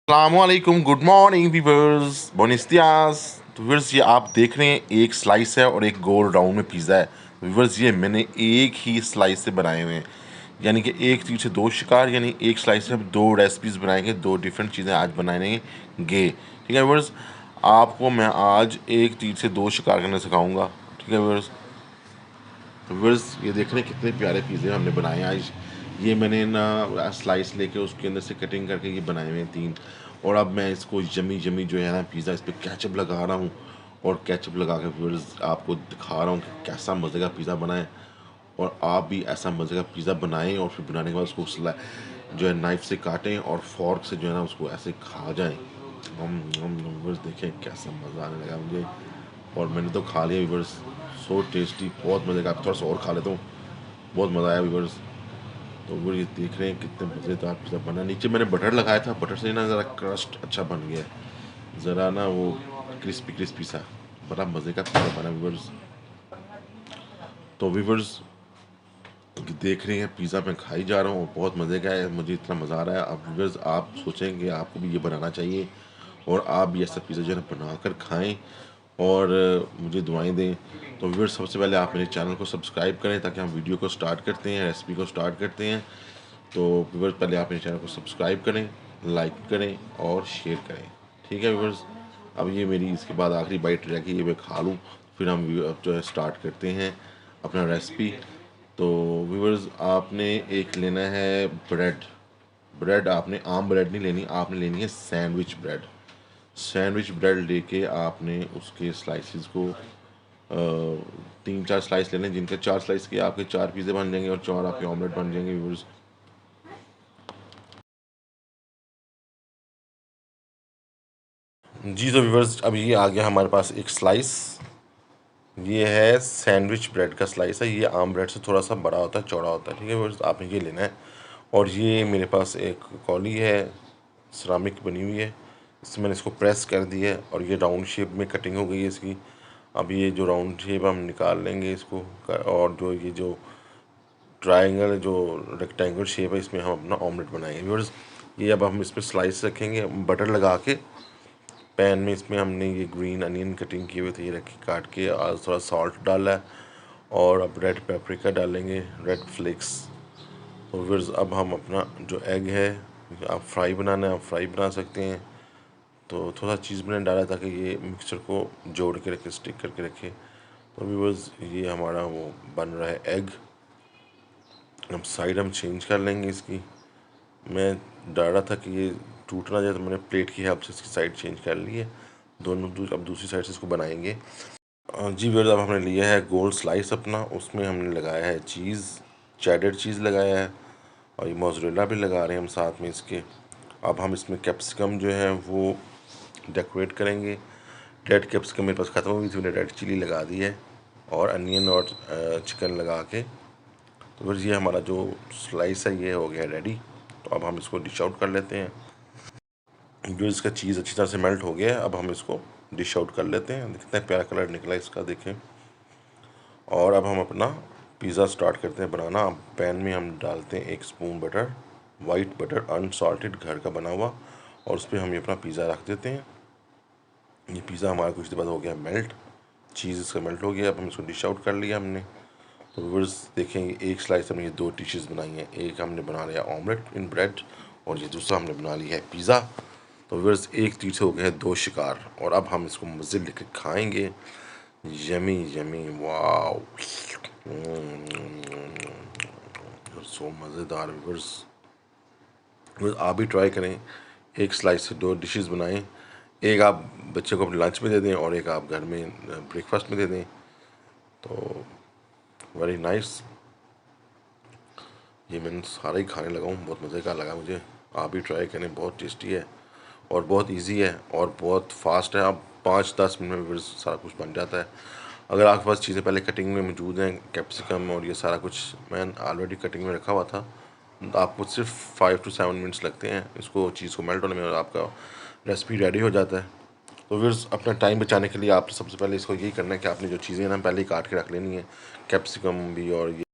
अस्सलामुअलैकुम, good morning viewers, बुenos días। तो viewers ये आप देख रहे हैं एक स्लाइस है और एक गोल राउंड में पिज़्ज़ा है। व्यूअर्स ये मैंने एक ही स्लाइस से बनाए हुए हैं, यानी कि एक तीर से दो शिकार, यानी एक स्लाइस से हम दो रेसिपीज़ बनाएंगे, दो डिफरेंट चीज़ें आज बनाएंगे। ठीक है व्यूअर्स, आपको मैं आज एक तीर से दो शिकार करना सिखाऊंगा। ठीक है व्यूअर्स, तो व्यूअर्स ये देख रहे हैं कितने प्यारे पिज़्ज़े हमने बनाए हैं आज। ये मैंने ना स्लाइस लेके उसके अंदर से कटिंग करके ये बनाए हुए हैं तीन। और अब मैं इसको यमी यमी जो है ना पिज़्ज़ा, इस पर केचप लगा रहा हूँ और केचप लगा के व्यूअर्स आपको दिखा रहा हूँ कि कैसा मज़े का पिज़्ज़ा बना है। और आप भी ऐसा मज़े का पिज़्ज़ा बनाएं और फिर बनाने के बाद उसको जो है नाइफ़ से काटें और फॉर्क से जो है ना उसको ऐसे खा जाएं। व्यूअर्स देखें कैसा मज़ा आने लगा मुझे, और मैंने तो खा लिया व्यूअर्स। सो टेस्टी, बहुत मज़े का। थोड़ा सा और खा लेता हूँ, बहुत मज़ा आया व्यूअर्स। तो वो ये देख रहे हैं कितने मज़ेदार पिज़्ज़ा बना। नीचे मैंने बटर लगाया था, बटर से ना ज़रा क्रस्ट अच्छा बन गया है, ज़रा ना वो क्रिस्पी क्रिस्पी सा, बड़ा मज़े का पिज़्ज़ा बना व्यूअर्स। तो व्यूअर्स देख रहे हैं पिज़्ज़ा मैं खाई जा रहा हूँ और बहुत मज़े का है, मुझे इतना मज़ा आ रहा है। अब व्यूअर्स आप सोचेंगे आपको भी ये बनाना चाहिए और आप भी ऐसा पिज़्ज़ा जो है बना कर खाएँ और मुझे दुआएं दें। तो व्यूअर्स सबसे पहले आप मेरे चैनल को सब्सक्राइब करें ताकि हम वीडियो को स्टार्ट करते हैं, रेसिपी को स्टार्ट करते हैं। तो व्यूअर्स पहले आप मेरे चैनल को सब्सक्राइब करें, लाइक करें और शेयर करें। ठीक है व्यूअर्स, अब ये मेरी इसके बाद आखिरी बाइट रह गई, ये मैं खा लूँ फिर हम जो है स्टार्ट करते हैं अपना रेसिपी। तो व्यूअर्स आपने एक लेना है ब्रेड। ब्रेड आपने आम ब्रेड नहीं लेनी, आपने लेनी है सैंडविच ब्रेड। सैंडविच ब्रेड लेके आपने उसके स्लाइसिस को 3-4 स्लाइस लेने, जिनके 4 स्लाइस के आपके 4 पिज़्ज़े बन जाएंगे और 4 आपके ऑमलेट बन जाएंगे व्यूअर्स। जी तो व्यूअर्स अब ये आ गया हमारे पास एक स्लाइस, ये है सैंडविच ब्रेड का स्लाइस है। ये आम ब्रेड से थोड़ा सा बड़ा होता है, चौड़ा होता है। ठीक है व्यूअर्स, आपने ये लेना है। और ये मेरे पास एक कौली है, सिरामिक बनी हुई है, इससे मैंने इसको प्रेस कर दिया है और ये राउंड शेप में कटिंग हो गई है इसकी। अब ये जो राउंड शेप हम निकाल लेंगे इसको, और जो ये जो ट्रायंगल जो रेक्टेंगल शेप है इसमें हम अपना ऑमलेट बनाएंगे व्यूअर्स। ये अब हम इसमें स्लाइस रखेंगे बटर लगा के पैन में। इसमें हमने ये ग्रीन अनियन कटिंग किए हुए थे, ये रखी काट के, और थोड़ा सॉल्ट डाला है और अब रेड पेपरिका डालेंगे, रेड फ्लेक्स। तो व्यूअर्स अब हम अपना जो एग है, आप फ्राई बनाना है आप फ्राई बना सकते हैं। तो थोड़ा चीज़ मैंने डाला ताकि ये मिक्सचर को जोड़ के रखे, स्टिक करके रखे। तो व्यूअर्स ये हमारा वो बन रहा है एग। अब साइड हम चेंज कर लेंगे इसकी। मैं डर रहा था कि ये टूट ना जाए, तो मैंने प्लेट की हेल्प से इसकी साइड चेंज कर ली है दोनों। अब दूसरी साइड से इसको बनाएंगे। जी व्यूअर्स अब हमने लिया है गोल स्लाइस अपना, उसमें हमने लगाया है चीज़, चेडर चीज़ लगाया है, और ये मोज़रेला भी लगा रहे हैं हम साथ में इसके। अब हम इसमें कैप्सिकम जो है वो डेकोरेट करेंगे। रेड कैप्सिकम मेरे पास ख़त्म हुई थी, मैंने रेड चिली लगा दी है, और अनियन और चिकन लगा के। तो फिर ये हमारा जो स्लाइस है ये हो गया रेडी। तो अब हम इसको डिश आउट कर लेते हैं। जो इसका चीज़ अच्छी तरह से मेल्ट हो गया है, अब हम इसको डिश आउट कर लेते हैं। कितना प्यारा कलर निकला इसका देखें। और अब हम अपना पिज़्ज़ा स्टार्ट करते हैं बनाना। अब पैन में हम डालते हैं 1 spoon butter, white butter unsalted घर का बना हुआ, और उस पर हम ये अपना पिज़्ज़ा रख देते हैं। ये पिज़्ज़ा हमारा कुछ देर बाद हो गया मेल्ट, चीज़ इसका मेल्ट हो गया। अब हम इसको डिश आउट कर लिया हमने। तो व्यूअर्स देखेंगे एक स्लाइस हमने ये 2 डिशेस बनाई हैं, एक हमने बना लिया ऑमलेट इन ब्रेड और ये दूसरा हमने बना लिया है पिज़्ज़ा। तो व्यूअर्स एक तीर से हो गए हैं 2 शिकार, और अब हम इसको मज़े लेकर खाएंगे। यमी यमी, वाओ, सो मज़ेदार व्यूअर्स। आप भी ट्राई करें, एक स्लाइस से 2 डिशेस बनाएं। एक आप बच्चे को अपने लंच में दे दें और एक आप घर में ब्रेकफास्ट में दे दें। तो वेरी नाइस। ये मैंने सारा ही खाने लगा हूँ, बहुत मज़े का लगा मुझे। आप भी ट्राई करें, बहुत टेस्टी है और बहुत इजी है और बहुत फास्ट है। आप 5-10 मिनट में सारा कुछ बन जाता है। अगर आपके पास चीज़ें पहले कटिंग में मौजूद हैं, कैप्सिकम और ये सारा कुछ मैंने ऑलरेडी कटिंग में रखा हुआ था, तो आपको सिर्फ 5 to 7 मिनट्स लगते हैं इसको चीज़ को मेल्ट होने में, और आपका रेसिपी रेडी हो जाता है। तो फिर अपना टाइम बचाने के लिए आप सबसे पहले इसको यही करना है कि आपने जो चीज़ें ना पहले ही काट के रख लेनी है, कैप्सिकम भी और ये